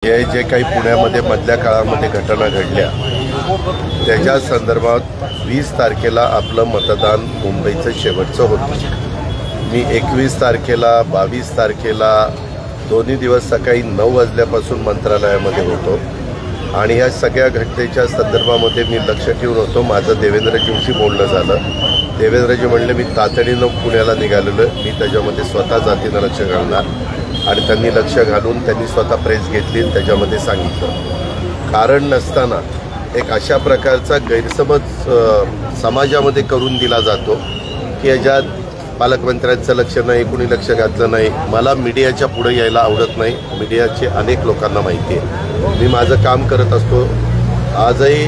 हे जे काही पुण्यामध्ये मधल्या काळामध्ये घटना घडल्या त्याच्या संदर्भात 20 तारखेला आपलं मतदान मुंबईचं शेवटचं होतं। मी 21 तारखेला 22 तारखेला दोन्ही दिवस सकाळी 9 वाजल्यापासून मंत्रालयामध्ये होतो आणि या सगळ्या घटनेच्या संदर्भामध्ये मी लक्ष ठेवून होतो। माझं देवेंद्रजींशी बोलणं झालं। देवेंद्रजी म्हणले मी तातडीनं पुण्याला निघालेलो, मी त्याच्यामध्ये स्वतः जातीनं लक्ष घालणार आणि त्यांनी लक्ष घालून त्यांनी स्वतः प्रेस घेतली आणि त्याच्यामध्ये सांगितलं। कारण नसताना एक अशा प्रकारचा गैरसमज समाजामध्ये करून दिला जातो की याच्यात पालकमंत्र्यांचं लक्ष नाही, कुणी लक्ष घातलं नाही। मला मीडियाच्या पुढे यायला आवडत नाही, मीडियाचे अनेक लोकांना माहिती आहे। मी माझं काम करत असतो। आजही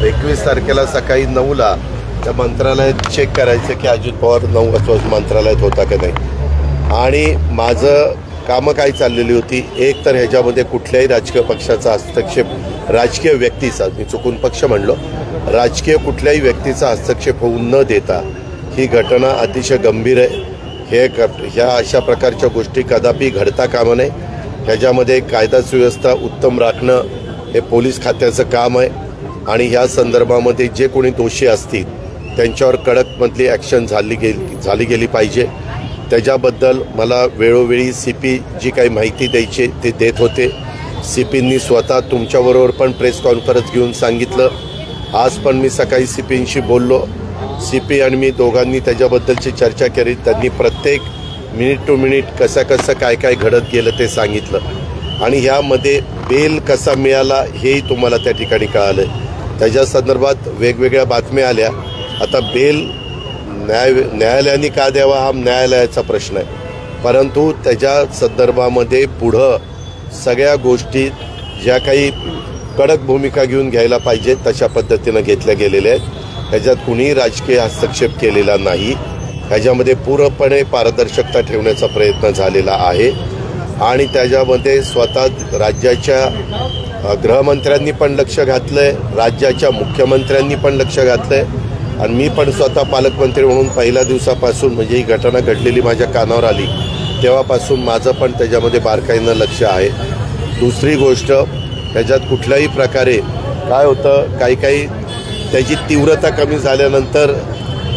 21 तारखेला सकाळी 9ला त्या मंत्रालयात चेक करायचं की अजित पवार 9 वाजता मंत्रालयात होता की नाही आणि माझं कामं काय चाललेली होती। एक तर ह्याच्यामध्ये कुठल्याही राजकीय पक्षाचा हस्तक्षेप, राजकीय व्यक्तीचा, मी चुकून पक्ष म्हणलो, राजकीय कुठल्याही व्यक्तीचा हस्तक्षेप होऊ न देता ही घटना अतिशय गंभीर आहे। ह्या अशा प्रकारच्या गोष्टी कदापि घडता कामा नये। ह्याच्यामध्ये कायदा सुव्यवस्था उत्तम राखणं हे पोलीस खात्याचं काम आहे आणि ह्या संदर्भामध्ये जे कोणी दोषी असतील त्यांच्यावर कडकमधली ॲक्शन झाली गेली पाहिजे। त्याच्याबद्दल मला वेळोवेळी CP जी काही माहिती द्यायची ते देत होते। CPंनी स्वतः तुमच्याबरोबर पण प्रेस कॉन्फरन्स घेऊन सांगितलं। आज पण मी सकाळी CPंशी बोललो। CP आणि मी दोघांनी त्याच्याबद्दलची चर्चा केली। त्यांनी प्रत्येक मिनिट टू मिनिट कसं काय घडत गेलं ते सांगितलं आणि ह्यामध्ये बेल कसा मिळाला हेही तुम्हाला त्या ठिकाणी कळालं। त्याच्या संदर्भात वेगवेगळ्या बातम्या आल्या। आता बेल न्यायालयाने का द्यावा हा न्यायालयाचा प्रश्न आहे, परंतु त्याच्या संदर्भामध्ये पुढं सगळ्या गोष्टी ज्या काही कडक भूमिका घेऊन घ्यायला पाहिजेत तशा पद्धतीनं घेतल्या गेलेल्या आहेत। ह्याच्यात कुणीही राजकीय हस्तक्षेप केलेला नाही। ह्याच्यामध्ये पूर्णपणे पारदर्शकता ठेवण्याचा प्रयत्न झालेला आहे आणि त्याच्यामध्ये स्वतः राज्याच्या गृहमंत्र्यांनी पण लक्ष घातलंय, राज्याच्या मुख्यमंत्र्यांनी पण लक्ष घातलंय आणि मी पण स्वतः पालकमंत्री म्हणून पहिल्या दिवसापासून, म्हणजे ही घटना घडलेली माझ्या कानावर आली तेव्हापासून माझं पण त्याच्यामध्ये बारकाईनं लक्ष आहे। दुसरी गोष्ट, त्याच्यात कुठल्याही प्रकारे काय होतं, काही त्याची तीव्रता कमी झाल्यानंतर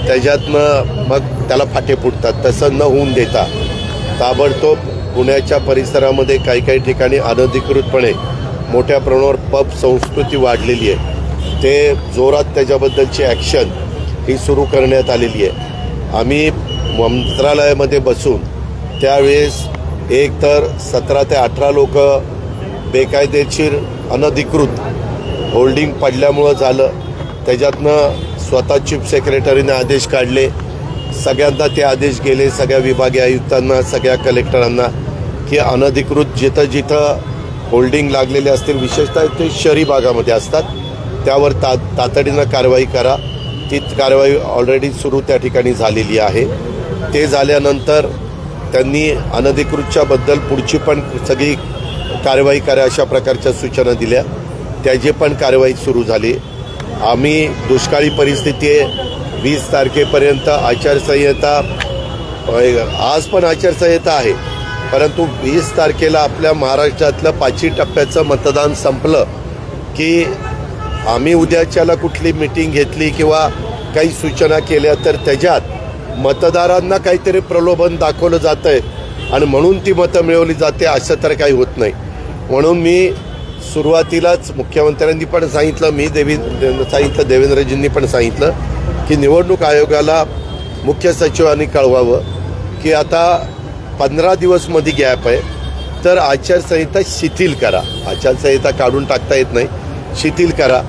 त्याच्यातनं मग त्याला फाटे फुटतात। तसं न होऊन देता ताबडतोब पुण्याच्या परिसरामध्ये काही ठिकाणी अनधिकृतपणे मोठ्या प्रमाणावर पब संस्कृती वाढलेली आहे, ते जोरात त्याच्याबद्दलची ॲक्शन ही सुरू करण्यात आलेली आहे। आम्ही मंत्रालयामध्ये बसून त्यावेळेस एक तर 17 ते 18 लोक बेकायदेशीर अनधिकृत होल्डिंग पडल्यामुळं झालं। त्याच्यातनं स्वतः चीफ सेक्रेटरीने आदेश काढले, सगळ्यांना ते आदेश गेले, सगळ्या विभागीय आयुक्तांना, सगळ्या कलेक्टरांना, की अनधिकृत जिथं होल्डिंग लागलेले असतील, विशेषतः ते शहरी भागामध्ये असतात, त्यावर तातडीनं कारवाई करा। ती कारवाई ऑलरेडी सुरू त्या ठिकाणी झालेली आहे। ते झाल्यानंतर त्यांनी अनधिकृतच्या बद्दल पुढची पण सगळी कारवाई करा अशा प्रकारच्या सूचना दिल्या, त्याची पण कारवाई सुरू झाली। आम्ही दुष्काळी परिस्थिती आहे, 20 तारखेपर्यंत आचारसंहिता, आज पण आचारसंहिता आहे, परंतु 20 तारखेला आपल्या महाराष्ट्रातलं 5 टप्प्याचं मतदान संपलं की आम्ही उद्याच्याला कुठली मीटिंग घेतली किंवा काही सूचना केल्या तर त्याच्यात मतदारांना काहीतरी प्रलोभन दाखवलं जातं आहे आणि म्हणून ती मतं मिळवली जाते, असं तर काही होत नाही। म्हणून मी सुरुवातीलाच मुख्यमंत्र्यांनी पण सांगितलं, मी सांगितलं, देवेंद्रजींनी पण सांगितलं की निवडणूक आयोगाला मुख्य सचिवांनी कळवावं की आता 15 दिवस मध्ये गॅप आहे, तर आचारसंहिता शिथिल करा। आचारसंहिता काढून टाकता येत नाही, शिथिल करा